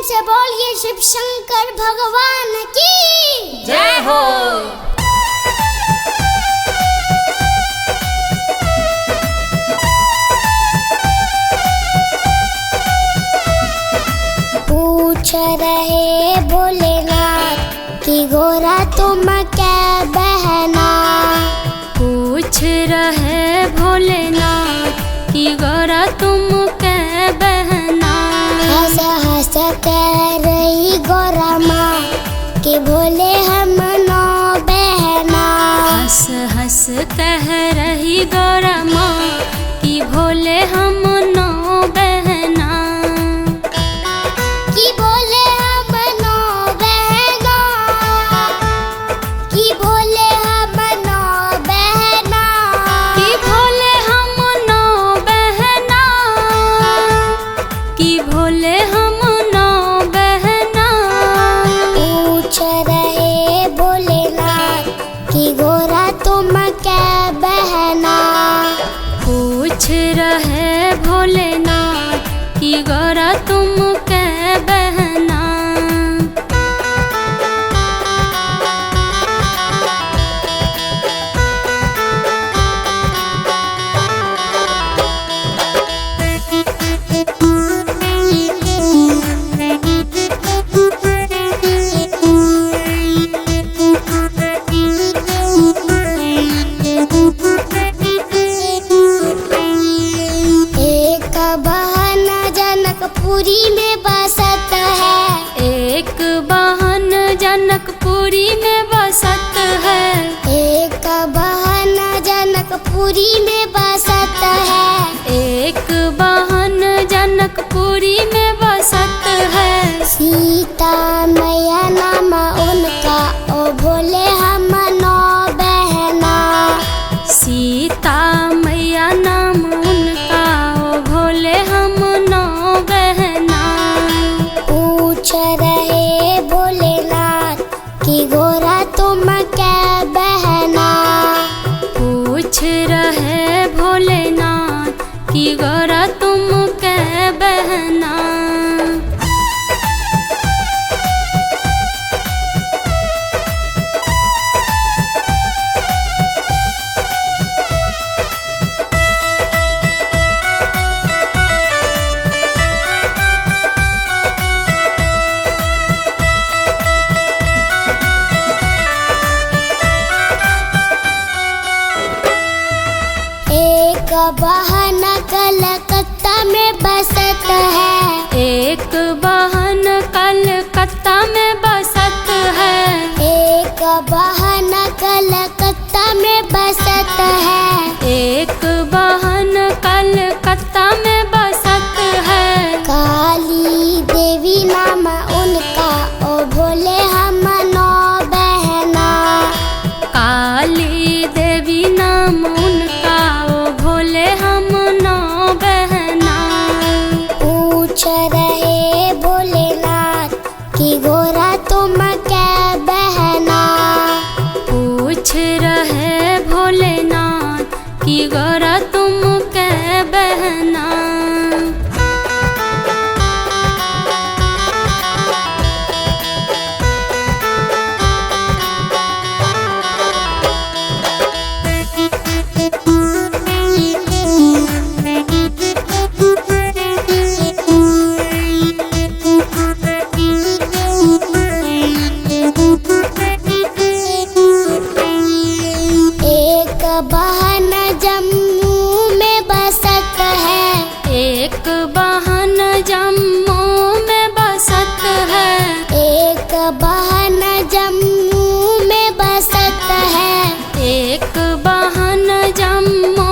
से बोलिए शिव शंकर भगवान की जय हो। पूछ रहे भोलेनाथ कि गोरा तुम क्या बहना। पूछ रहे भोलेनाथ कि गोरा तुम क्या बहना। हंस हंस कह रही गोरा माँ कि भोले हम नौ बहना। हंस हंस कह रही गोरा माँ कि भोले हम नौ बहना। कि भोले हम नौ बहना। कि भोले हम नौ बहना। कि भोले हम नौ बहना। कि भोले हम नौ बहना। पूछ रहे भोलेनाथ कि गोरा तुम क्या बहना। पूछ रहे भोलेनाथ कि गोरा तुम क्या बहना। एक बहन जनकपुरी में बसत है। एक बहन जनकपुरी में बसत है। एक बहन जनकपुरी में बसत है। एक बहन जनकपुरी में बसत है। सीता मैया नाम उनका ओ भोले हम नौ बहना। सीता मैया नाम उनका ओ भोले हम नौ बहना। पूछ रहे भोलेनाथ कि गोरा तुम क्या बहना। पूछ रहे भोलेनाथ कि गोरा तुम क्या बहना। एक बहन कलकत्ता में बसत है। एक बहन कलकत्ता में बसत है। एक बहन कलकत्ता में बसत है। एक बहन कलकत्ता में बसत है। काली देवी नाम उनका ओ भोले हम नौ बहना। काली देवी नाम उनका ओ भोले हम नौ बहना। पूछ रहे भोलेनाथ कि गोरा तुम क्या बहना। पूछ रहे भोलेनाथ कि गोरा तुम क्या बहना। एक बहन जम्मू में बसत है। एक बहन जम्मू में बसत है। एक बहन जम्मू में बसत है। एक बहन जम्मू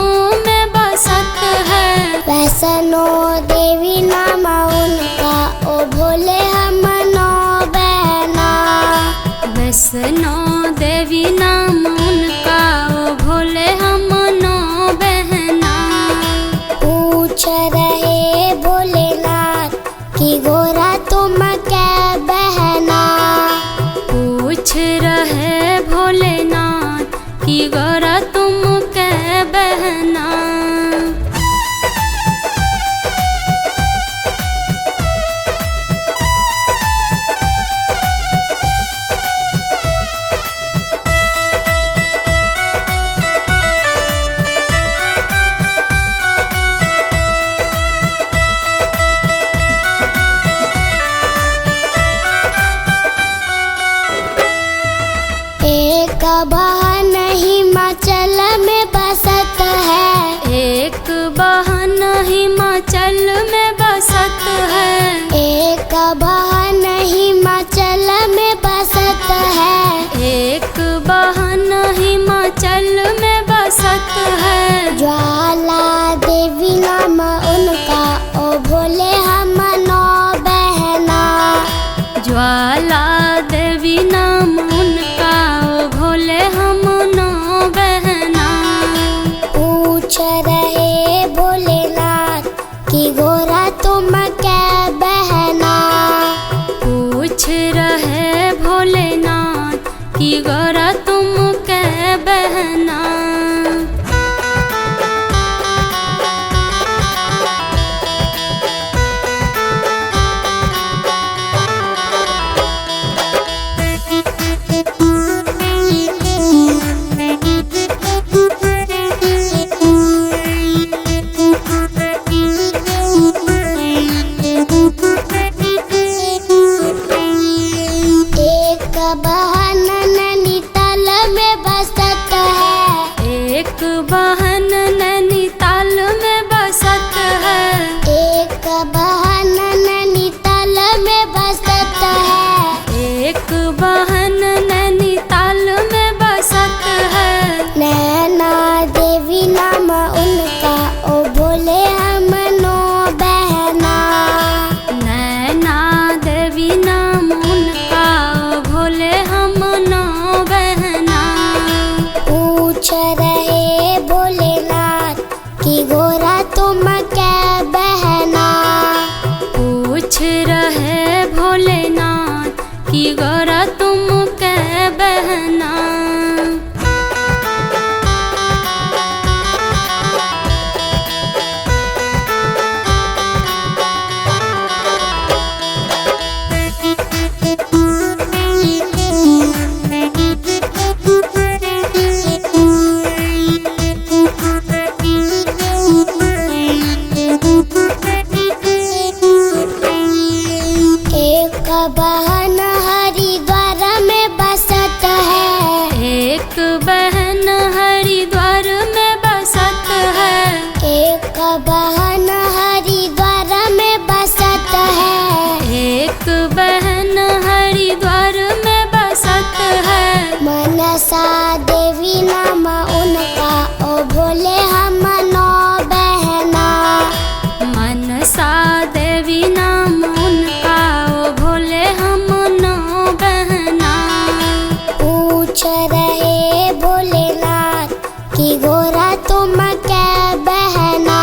में बसत है। वैष्णो देवी नाम उनका ओ भोले हम नौ बहना। वैष्णो देवी नाम उनका ओ भोले हम नौ बहना। पूछ रहे भोलेनाथ कि गोरा तुम क्या बहना। पूछ रहे भोलेनाथ कि गोरा तुम क्या बहना। भोलेनाथ की गौरा तुम के बहना। एक बहन हरिद्वार में बसत है, एक बहन हरिद्वार में बसत है, एक बहन हरिद्वार में बसत है, एक बहन हरिद्वार में बसत है। मनसा देवी नाम उनका, ओ भोले हम नौ बहना। मनसा देवी नाम उनका, ओ भोले हम नौ बहना। पूछ रहे भोलेनाथ की गोरा तुम क्या बहना।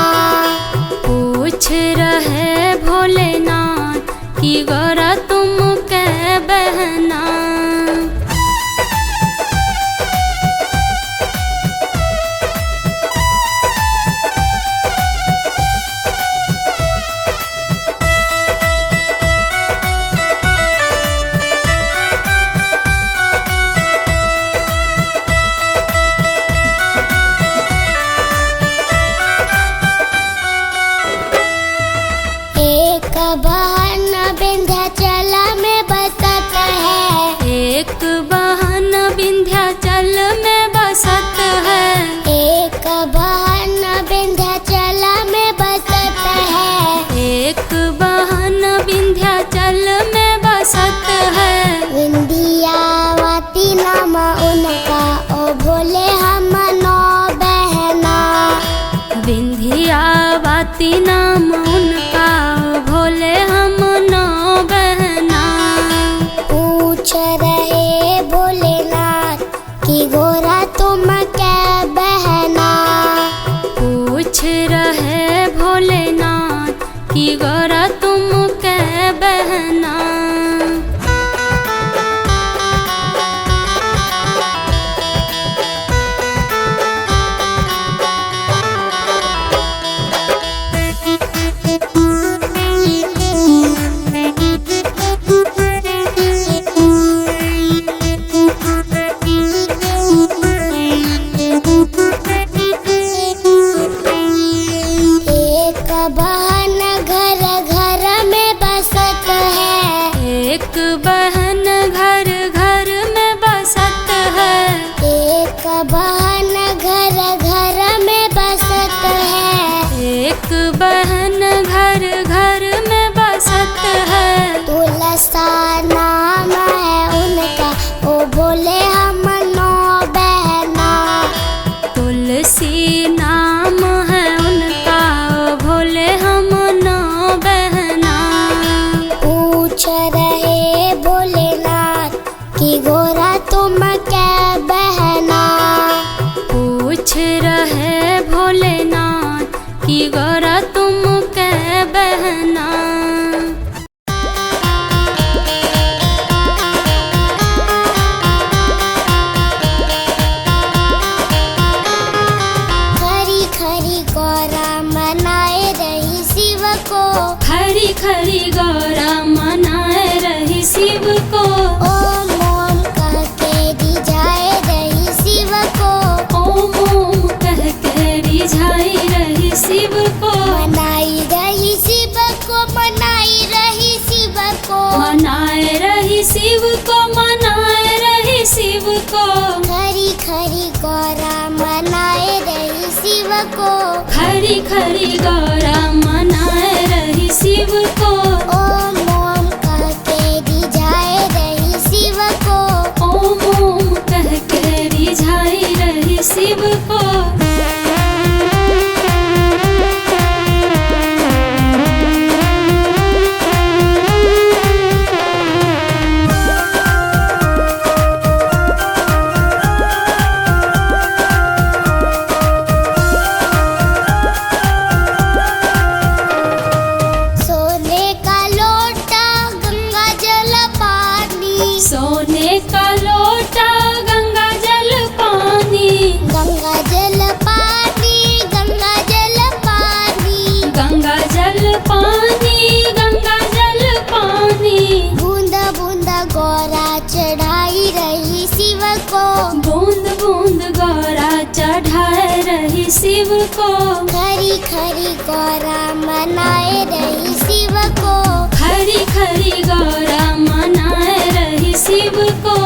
पूछ रहे भोलेनाथ की गौरा तुम के बहना। एक बहन विंध्याचल में बसत है, एक बहन विंध्याचल में बसत है, एक बहन विंध्याचल में बसत है, एक बहन विंध्याचल में बसत है। विंध्यावती नाम उनका, ओ भोले हम नौ बहना। विंध्यावती नाम उनका, ओ भोले हम नौ बहना। पूछ रहे भोलेनाथ की गोरा तुम क्या बहना। पूछ रहे भोलेनाथ की गौरा तुम के बहना। एक बहन घर घर में बसत है, एक बहन घर घर में बसत है, एक बहन घर घर में बसत है, एक बहन घर घर में बसत है। तुलसा नाम है उनका, ओ भोले हम नौ बहना। तुलसी नाम है उनका, ओ भोले हम नौ बहना। पूछ रहे भोलेनाथ की गोरा तुम क्या बहना। पूछ रहे भोलेनाथ की गौरा तुम के बहना। खरी खरी गौरा मनाए रही शिव को, खरी खरी गौरा मनाए रही शिव को। ओम ओम कह के रिझाए रही शिव को, ओम ओम कह के रिझाई रही शिव को। मनाई रही शिव को, मनाई रही शिव को, मनाए रही शिव को, मनाए रही शिव को। खरी खरी गौरा मनाए रही शिव को, खरी खरी गौरा मनाए रही शिव को। ओम ओम कह के रिझाए रही शिव को, ओम ओम कह के रिझाई रही शिव को। सोने का शिव को। खरी खरी गौरा मनाए रही शिव को। खरी खरी गौरा मनाए रही शिव को।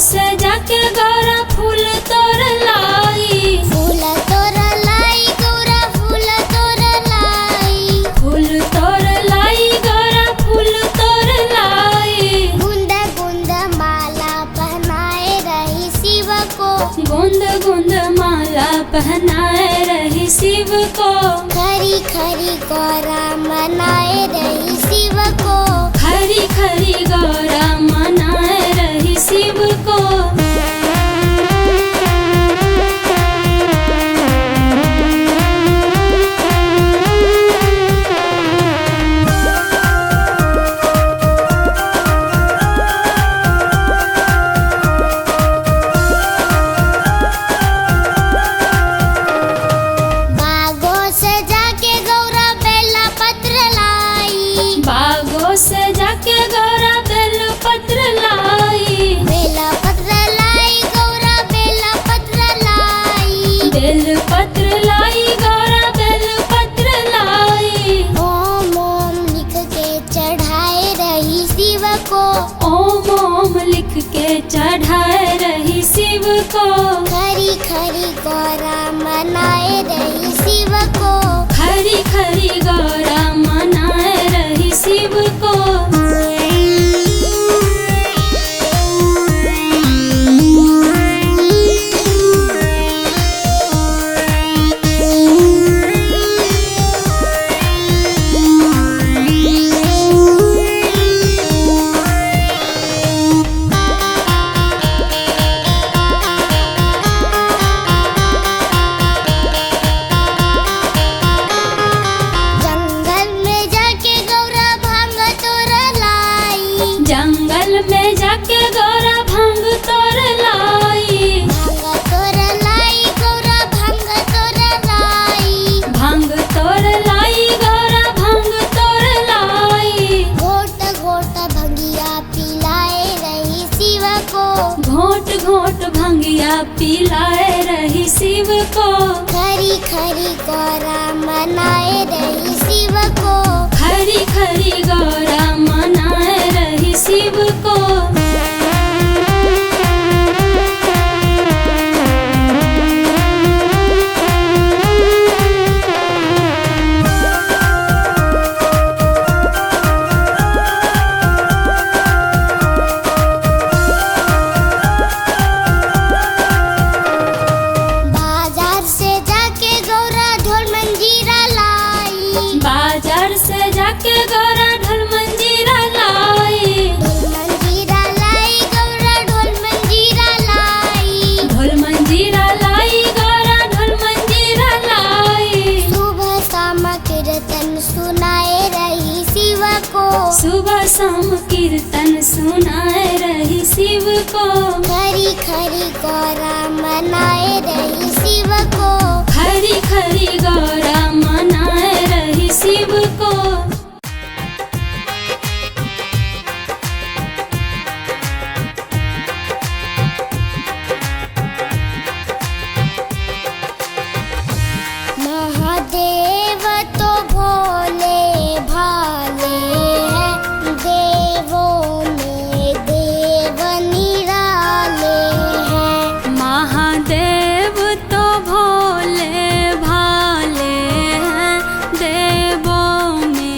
सजा के गौरा फूल तोड़ लाई। फूल तोड़ लाई गौरा फूल तोड़ लाई। फूल तोड़ लाई गौरा फूल तोड़ लाई। गुंद गुंद माला पहनाए रही शिव को। गुंद गुंद माला पहनाए रही शिव को। खरी खरी गौरा मनाए रही शिव को। खरी खरी गौरा मनाए रही शिव को। बागों से जाके गौरा बेल पत्र लाई। बेला पत्र लाई गौरा बेला पत्र लाई। बेल पत्र लाई गौरा बेल पत्र लाई। ओम ओम लिख के चढ़ाए रही शिव को। ओम ओम लिख के चढ़ाए रही शिव को। खरी खरी गौरा मनाए रही शिव को। खरी खरी गौरा मनाए रही शिव को। जंगल में जाके गौरा भांग तोड़ लाई। भांग तोड़ लाई गौरा भांग तोड़ लाई। भांग तोड़ लाई गौरा भांग तोड़ लाई। घोट घोट भंगिया पिलाए रही शिव को। घोट घोट भंगिया पिलाए रही शिव को। खरी खरी गौरा मनाए रही शिव को। खरी खरी गौरा मनाए रही शिव को। बाजार से जाके गौरा ढोल मंजीरा लाई। बाजार से जाके गौरा ढोल मंजीरा लाई। ढोल मंजीरा लाई गौरा ढोल मंजीरा लाई। ढोल मंजीरा लाई गौरा ढोल मंजीरा लाई। सुबह शाम कीर्तन सुनाए रही शिव को। सुबह शाम कीर्तन सुनाए रही शिव को। खरी खरी गौरा मनाए रही शिव को। खरी खरी गौरा मनाए रही शिव को। महादेव तो भोले भाले हैं। देवों में देव निराले हैं। महादेव तो भोले भाले हैं। देवों में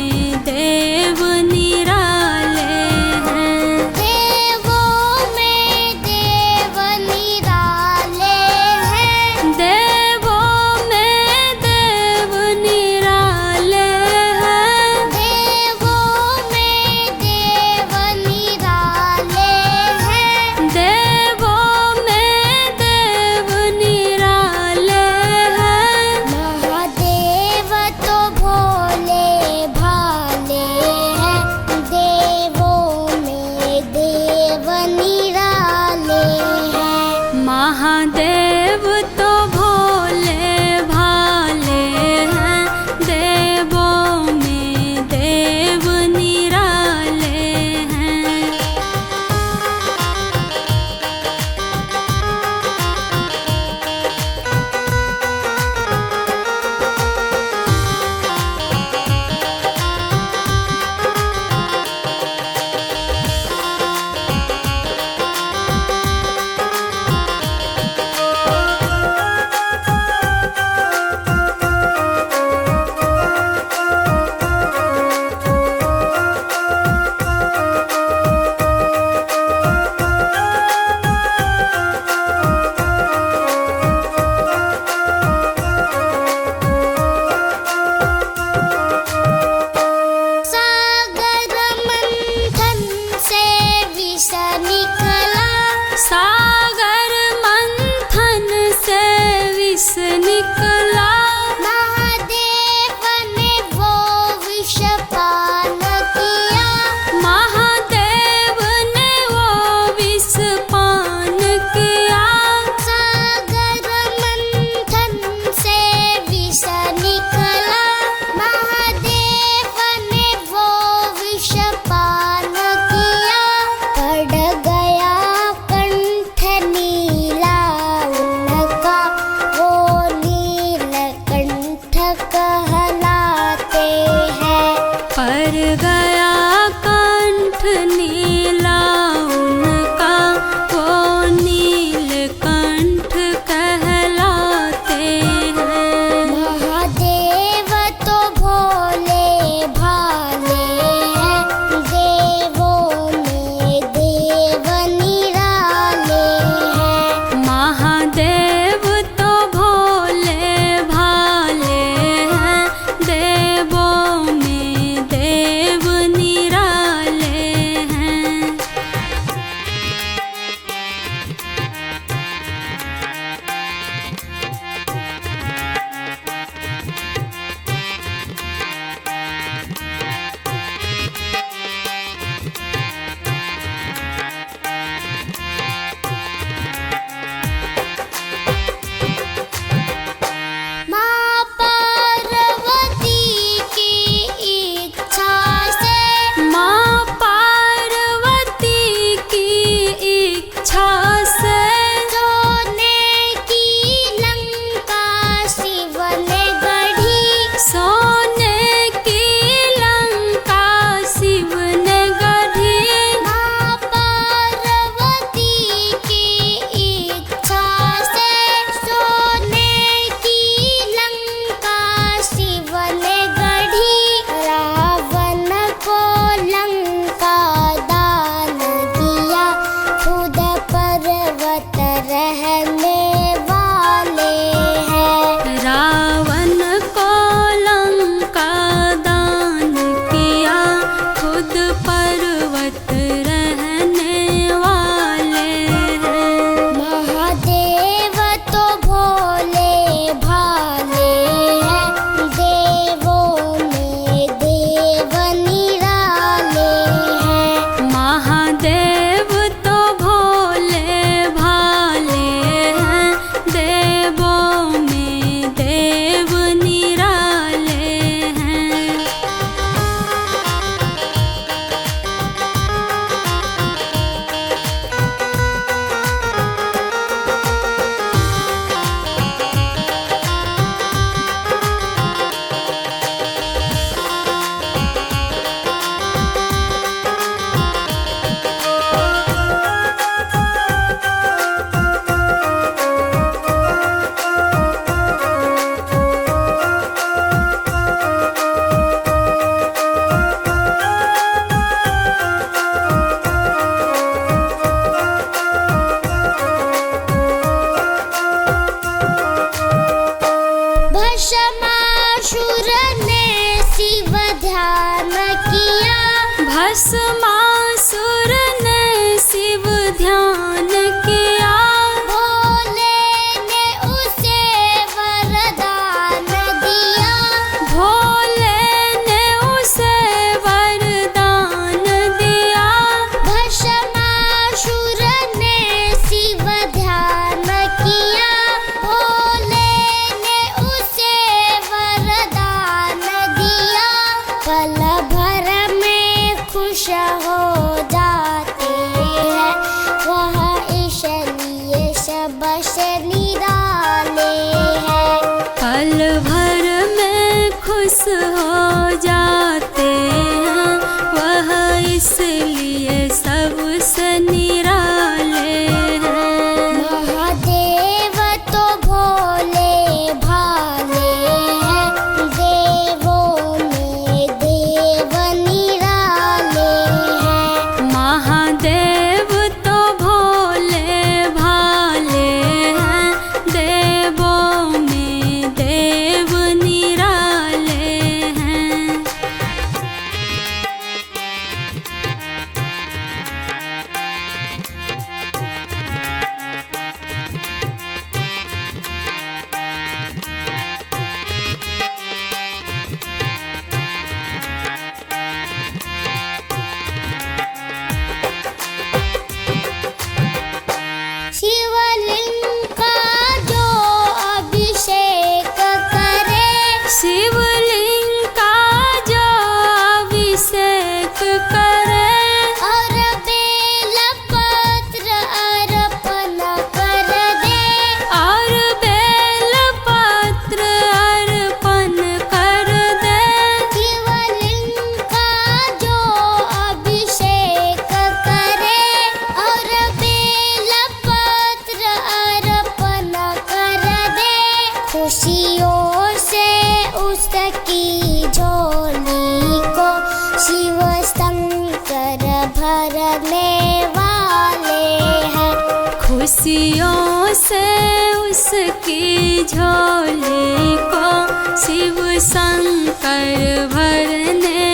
छाया कंठ नीला उनका, वो नीलकंठ कहलाते हैं। महादेव तो भोले भाले हैं, देवों में देव निराले हैं। महादेव तो भोले भाले हैं, देवों में देव निराले हैं। माँ पार्वती की इच्छा से, माँ पार्वती की इच्छा से, सोने की लंका शिव ने गढ़ी। सोने की लंका शिव ने गढ़ी। माँ पार्वती की इच्छा से, सोने की लंका शिव ने गढ़ी। रावण को लंका दान दिया, खुद पर्वत रहने वाले हैं। रावण को लंका दान किया, खुद पर्वत रहने वाले हैं। महादेव तो भोले भाले हैं, देवों में देव निराले हैं। महादेव तो भोले भाले हैं, देवों में देव निराले हैं। भस्मासुर ने शिव ध्यान किया, भस्मासुर ने शिव ध्यान किया। भोले ने उसे वरदान दिया। भोले ने उसे वरदान दिया। भस्मासुर ने शिव ध्यान किया, भोले ने उसे वरदान दिया। पल भर में खुश हो जाते हैं, वह इसलिए सबसे निराले हैं। पल भर में खुश हो जाते हैं, वह इसलिए सबसे निराले हैं। महादेव तो भोले भाले हैं, देवों में देव निराले हैं। खुशियों से उसकी झोली को शिव शंकर भरने